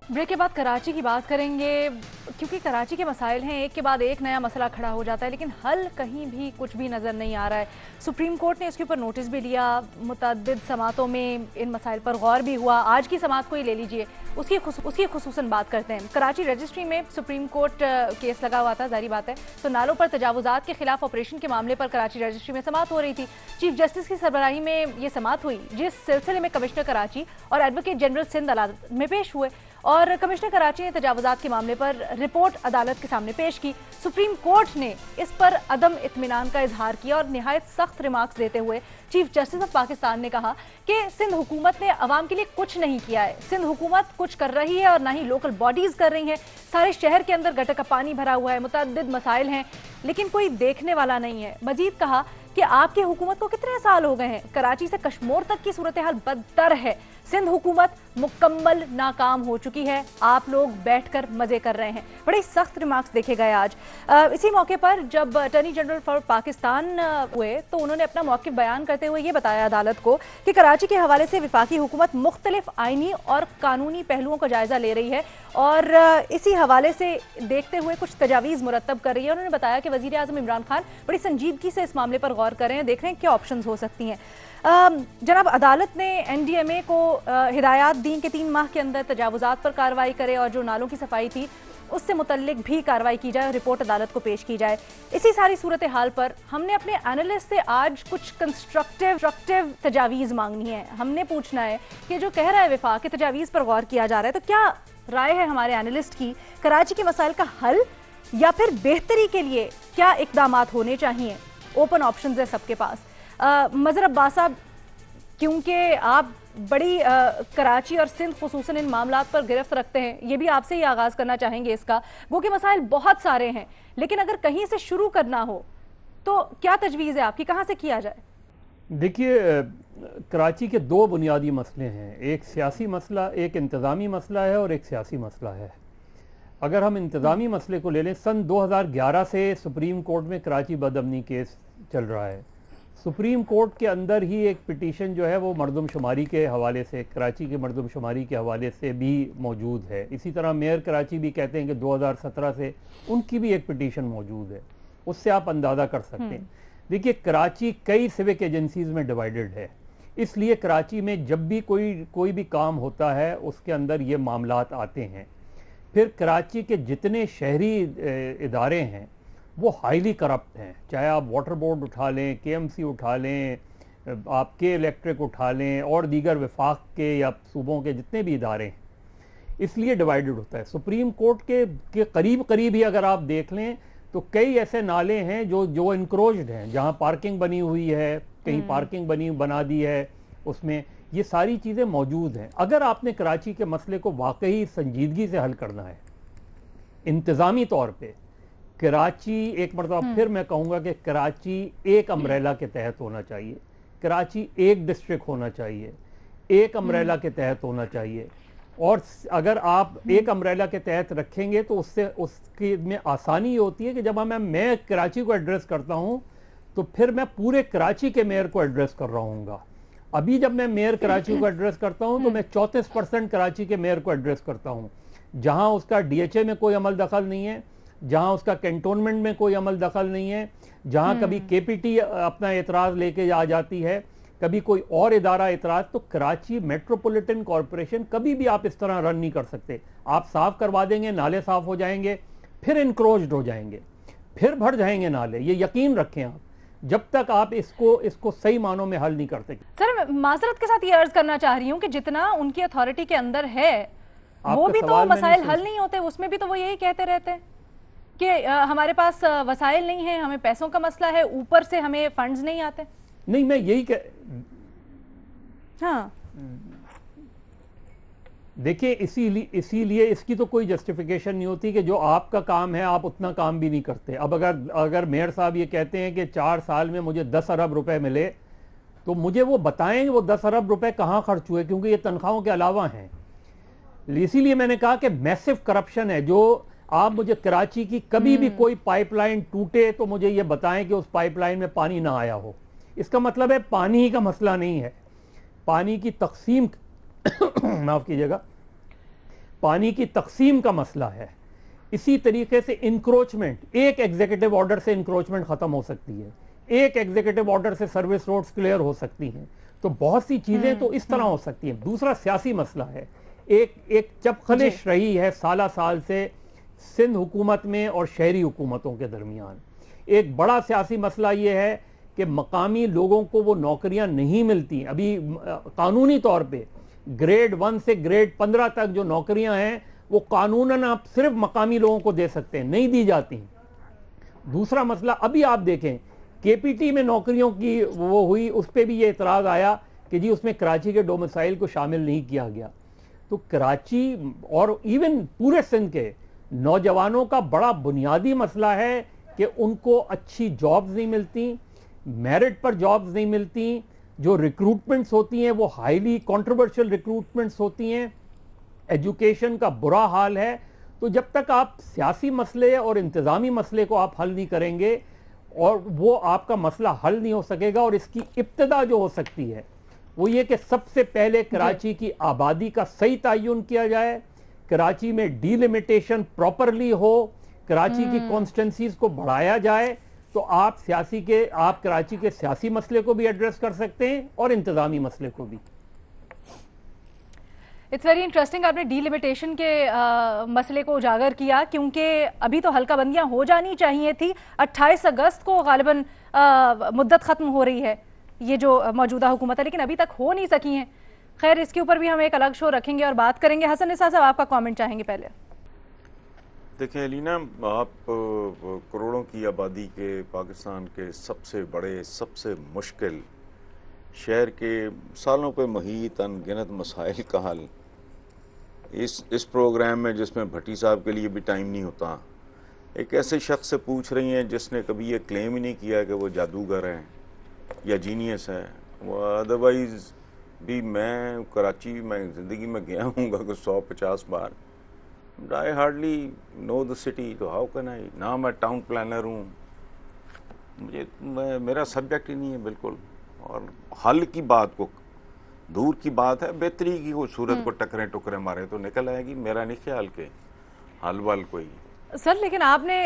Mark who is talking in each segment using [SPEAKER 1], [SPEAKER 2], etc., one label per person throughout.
[SPEAKER 1] Break के बाद कराची की बात करेंगे, क्योंकि कराची के मसाइल हैं, एक के बाद एक नया मसला खड़ा हो जाता है, लेकिन हल कहीं भी कुछ भी नज़र नहीं आ रहा है। सुप्रीम कोर्ट ने इसके ऊपर नोटिस भी लिया, मुतअद्दिद समातों में इन मसाइल पर गौर भी हुआ। आज की समात को ही ले लीजिए, उसकी खुसूसन बात करते हैं। कराची रजिस्ट्री में सुप्रीम कोर्ट केस लगा हुआ था, जारी बात है, तो नालों पर तजावुजात के खिलाफ ऑपरेशन के मामले पर कराची रजिस्ट्री में समात हो रही थी। चीफ जस्टिस की सरबराही में ये समात हुई, जिस सिलसिले में कमिश्नर कराची और एडवोकेट जनरल सिंध अदालत में पेश हुए और कमिश्नर कराची ने तजावुजात के मामले पर रिपोर्ट अदालत के सामने पेश की। सुप्रीम कोर्ट ने इस पर अदम इत्मीनान का इजहार किया और निहायत सख्त रिमार्क्स देते हुए चीफ जस्टिस ऑफ पाकिस्तान ने कहा कि सिंध हुकूमत ने अवाम के लिए कुछ नहीं किया है, सिंध हुकूमत कुछ कर रही है और ना ही लोकल बॉडीज कर रही हैं। सारे शहर के अंदर गटर का पानी भरा हुआ है, मुतअद्दिद मसाइल हैं, लेकिन कोई देखने वाला नहीं है। मजीद कहा कि आपकी हुकूमत को कितने साल हो गए हैं, कराची से कश्मीर तक की सूरत हाल बदतर है, सिंध हुकूमत मुकम्मल नाकाम हो चुकी है, आप लोग बैठकर मजे कर रहे हैं। बड़े सख्त रिमार्क्स देखे गए आज। इसी मौके पर जब अटॉर्नी जनरल फॉर पाकिस्तान हुए तो उन्होंने अपना मौक़िफ़ बयान करते हुए ये बताया अदालत को कि कराची के हवाले से वफाकी हुकूमत मुख्तलिफ आइनी और कानूनी पहलुओं का जायजा ले रही है और इसी हवाले से देखते हुए कुछ तजावीज़ मुरतब कर रही है। उन्होंने बताया कि वज़ीर आज़म इमरान खान बड़ी संजीदगी से इस मामले पर गौर कर रहे हैं, देख रहे हैं क्या ऑप्शन हो सकती हैं। जनाब, अदालत ने NDMA को हिदायत दी कि 3 माह के अंदर तजावुजात पर कार्रवाई करे और जो नालों की सफाई थी उससे मुतल्लिक भी कार्रवाई की जाए और रिपोर्ट अदालत को पेश की जाए। इसी सारी सूरत हाल पर हमने अपने एनालिस्ट से आज कुछ कंस्ट्रक्टिव तजावीज़ मांगनी है। हमने पूछना है कि जो कह रहा है वफाक के तजावीज़ पर गौर किया जा रहा है, तो क्या राय है हमारे एनालिस्ट की, कराची के मसाइल का हल या फिर बेहतरी के लिए क्या इकदामात होने चाहिए? ओपन ऑप्शन है सबके पास। मज़हर अब्बास साहब, क्योंकि आप बड़ी कराची और सिंध खुसूसन इन मामलात पर गिरफ्त रखते हैं, ये भी आपसे ही आगाज़ करना चाहेंगे इसका। वो के मसाइल बहुत सारे हैं, लेकिन अगर कहीं से शुरू करना हो तो क्या तजवीज़ है आपकी, कहाँ से किया जाए?
[SPEAKER 2] देखिए, कराची के 2 बुनियादी मसले हैं, एक सियासी मसला, एक इंतज़ामी मसला है और एक सियासी मसला है। अगर हम इंतज़ामी मसले को ले लें, सन 2011 से सुप्रीम कोर्ट में कराची बदअमनी केस चल रहा है। सुप्रीम कोर्ट के अंदर ही एक पिटीशन जो है वो मरदमशुमारी के हवाले से, कराची के मरदमशुमारी के हवाले से भी मौजूद है। इसी तरह मेयर कराची भी कहते हैं कि 2017 से उनकी भी एक पिटीशन मौजूद है, उससे आप अंदाज़ा कर सकते हैं। देखिए, कराची कई सिविक एजेंसीज़ में डिवाइडेड है, इसलिए कराची में जब भी कोई भी काम होता है उसके अंदर ये मामलात आते हैं। फिर कराची के जितने शहरी इदारे हैं वो हाईली करप्ट हैं, चाहे आप वाटर बोर्ड उठा लें, KMC उठा लें, आप के इलेक्ट्रिक उठा लें और दीगर वफाक के या सूबों के जितने भी इदारे हैं, इसलिए डिवाइडेड होता है। सुप्रीम कोर्ट के करीब ही अगर आप देख लें तो कई ऐसे नाले हैं जो इंक्रोच्ड हैं, जहां पार्किंग बनी हुई है, कहीं पार्किंग बना दी है, उसमें ये सारी चीज़ें मौजूद हैं। अगर आपने कराची के मसले को वाकई संजीदगी से हल करना है इंतज़ामी तौर पे, कराची, एक मरतबा फिर मैं कहूँगा कि कराची एक अम्ब्रेला के तहत होना चाहिए, कराची एक डिस्ट्रिक्ट होना चाहिए, एक अम्ब्रेला के तहत होना चाहिए। और अगर आप एक अम्ब्रेला के तहत रखेंगे तो उसकी में आसानी ये होती है कि जब मैं कराची को एड्रेस करता हूँ तो फिर मैं पूरे कराची के मेयर को एड्रेस कर रहा हूँगा। अभी जब मैं मेयर कराची को एड्रेस करता हूँ तो मैं 34% कराची के मेयर को एड्रेस करता हूँ, जहाँ उसका DHA में कोई अमल दखल नहीं है, जहां उसका कैंटोनमेंट में कोई अमल दखल नहीं है, जहां कभी KPT अपना एतराज़ लेके आ जाती है, कभी कोई और इदारा एतराज़। तो कराची मेट्रोपॉलिटन कॉरपोरेशन कभी भी आप इस तरह रन नहीं कर सकते। आप साफ करवा देंगे, नाले साफ हो जाएंगे, फिर इंक्रोच्ड हो जाएंगे, फिर भर जाएंगे नाले, ये यकीन रखें आप, जब तक आप इसको सही मानों में हल नहीं करते।
[SPEAKER 1] सर, माजरत के साथ ये अर्ज करना चाह रही हूँ कि जितना उनकी अथॉरिटी के अंदर है वो भी तो मसाइल हल नहीं होते, उसमें भी तो वो यही कहते रहते हैं कि हमारे पास वसाइल नहीं है, हमें पैसों का मसला है, ऊपर से हमें फंड्स नहीं आते।
[SPEAKER 2] नहीं, मैं यही
[SPEAKER 1] हाँ,
[SPEAKER 2] देखिए, इसीलिए इसकी तो कोई जस्टिफिकेशन नहीं होती कि जो आपका काम है आप उतना काम भी नहीं करते। अब अगर मेयर साहब ये कहते हैं कि 4 साल में मुझे 10 अरब रुपए मिले, तो मुझे वो बताएं वो 10 अरब रुपए कहाँ खर्च हुए, क्योंकि ये तनख्वाहों के अलावा हैं। इसीलिए मैंने कहा कि मैसिव करप्शन है। जो आप मुझे कराची की कभी भी कोई पाइपलाइन टूटे तो मुझे ये बताएं कि उस पाइपलाइन में पानी ना आया हो, इसका मतलब है पानी ही का मसला नहीं है, पानी की तकसीम माफ कीजिएगा, पानी की तकसीम का मसला है। इसी तरीके से इंक्रोचमेंट, एक एग्जीक्यूटिव ऑर्डर से इंक्रोचमेंट खत्म हो सकती है, एक एग्जीक्यूटिव ऑर्डर से सर्विस रोड्स क्लियर हो सकती हैं। तो बहुत सी चीजें तो इस तरह हो सकती हैं। दूसरा सियासी मसला है, एक जब खलिश रही है साला साल से सिंध हुकूमत में और शहरी हुकूमतों के दरमियान, एक बड़ा सियासी मसला यह है कि मकामी लोगों को वो नौकरियां नहीं मिलती। अभी कानूनी तौर पे ग्रेड 1 से ग्रेड 15 तक जो नौकरियां हैं वो कानूनन आप सिर्फ मकामी लोगों को दे सकते हैं, नहीं दी जाती। दूसरा मसला, अभी आप देखें केपीटी में नौकरियों की वो हुई, उस पर भी ये इतराज़ आया कि जी उसमें कराची के डोमिसाइल को शामिल नहीं किया गया। तो कराची और इवन पूरे सिंध के नौजवानों का बड़ा बुनियादी मसला है कि उनको अच्छी जॉब्स नहीं मिलती, मेरिट पर जॉब्स नहीं मिलती, जो रिक्रूटमेंट्स होती हैं वो हाईली कंट्रोवर्शियल रिक्रूटमेंट्स होती हैं, एजुकेशन का बुरा हाल है। तो जब तक आप सियासी मसले और इंतज़ामी मसले को आप हल नहीं करेंगे, और वो आपका मसला हल नहीं हो सकेगा। और इसकी इब्तिदा जो हो सकती है वो ये कि सबसे पहले कराची की आबादी का सही तयन किया जाए, कराची में डीलिमिटेशन प्रॉपरली हो, कराची की कॉन्स्टिट्यूंसीज को बढ़ाया जाए, तो आप कराची के सियासी मसले को भी एड्रेस कर सकते हैं और इंतजामी मसले को भी।
[SPEAKER 1] इट्स वेरी इंटरेस्टिंग, आपने डीलिमिटेशन के मसले को उजागर किया, क्योंकि अभी तो हल्का बंदियां हो जानी चाहिए थी। 28 अगस्त को गालिबन मुद्दत ख़त्म हो रही है ये जो मौजूदा हुकूमत है, लेकिन अभी तक हो नहीं सकी हैं। खैर, इसके ऊपर भी हम एक अलग शो रखेंगे और बात करेंगे। हसन निसार साहब, आपका कमेंट चाहेंगे पहले?
[SPEAKER 3] देखिए अलीना, आप करोड़ों की आबादी के पाकिस्तान के सबसे बड़े, सबसे मुश्किल शहर के सालों पे मुहीत अनगिनत मसाइल का हल इस प्रोग्राम में, जिसमें भट्टी साहब के लिए भी टाइम नहीं होता, एक ऐसे शख्स से पूछ रही हैं जिसने कभी ये क्लेम ही नहीं किया कि वो जादूगर हैं या जीनियस है। वो अदरवाइज़ भी मैं कराची में ज़िंदगी में गया हूँ कुछ 150 बार। I hardly know the city, तो हाउ कैन आई, ना मैं टाउन प्लानर हूँ, मेरा सब्जेक्ट ही नहीं है बिल्कुल। और हल की बात को दूर की बात है, बेहतरी की को सूरत को टकरे टुकरे मारे तो निकल आएगी। मेरा नहीं ख्याल के हल वाल कोई।
[SPEAKER 1] सर, लेकिन आपने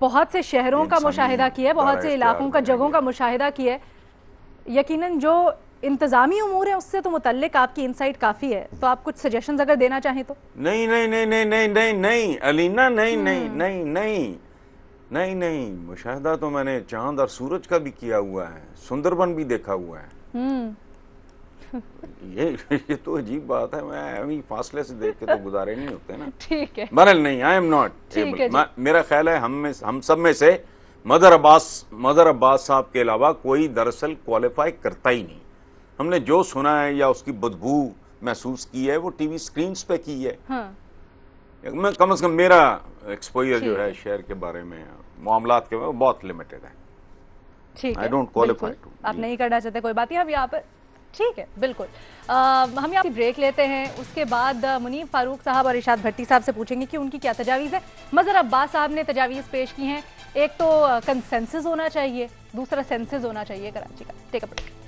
[SPEAKER 1] बहुत से शहरों का मुशाहिदा किया है, बहुत से इलाकों का, जगहों का मुशाहिदा किया है, यकीनन जो इंतजामी उमूर है उससे तो मुतल्लिक आपकी इनसाइट काफ़ी है। तो आप कुछ सजेशंस अगर देना चाहें तो?
[SPEAKER 3] नहीं नहीं नहीं नहीं नहीं नहीं नहीं अलीना, नहीं नहीं नहीं नहीं नहीं नहीं, मुशाहिदा तो मैंने चांद और सूरज का भी किया हुआ है, सुंदरबन भी देखा हुआ है। ये तो अजीब बात है, मैं अभी फासले से देख के तो गुजारे नहीं होते ना।
[SPEAKER 1] ठीक है,
[SPEAKER 3] बहरहाल नहीं, आई एम नॉट एबल। मेरा ख्याल है हम सब में से मदर अब्बास साहब के अलावा कोई दरअसल क्वालिफाई करता ही नहीं। हमने जो सुना है या उसकी बदबू महसूस की है वो टीवी स्क्रीन पे की है। मैं कम से कम मेरा एक्सपोजर जो है शहर के बारे में, मामलात के बारे में बहुत लिमिटेड है।
[SPEAKER 1] ठीक है,
[SPEAKER 3] आई डोंट क्वालिफाई टू।
[SPEAKER 1] आप नहीं करना चाहते, कोई बात नहीं। हम यहाँ पर ठीक है, बिल्कुल। हम यहाँ ब्रेक लेते हैं, उसके बाद मुनीब फारूक साहब और इरशाद भट्टी साहब से पूछेंगे कि उनकी क्या तजावीज़ है। मज़हर अब्बास साहब ने तजावीज़ पेश की हैं, एक तो कंसेंसस होना चाहिए, दूसरा सेंसस होना चाहिए कराची का। Take a break.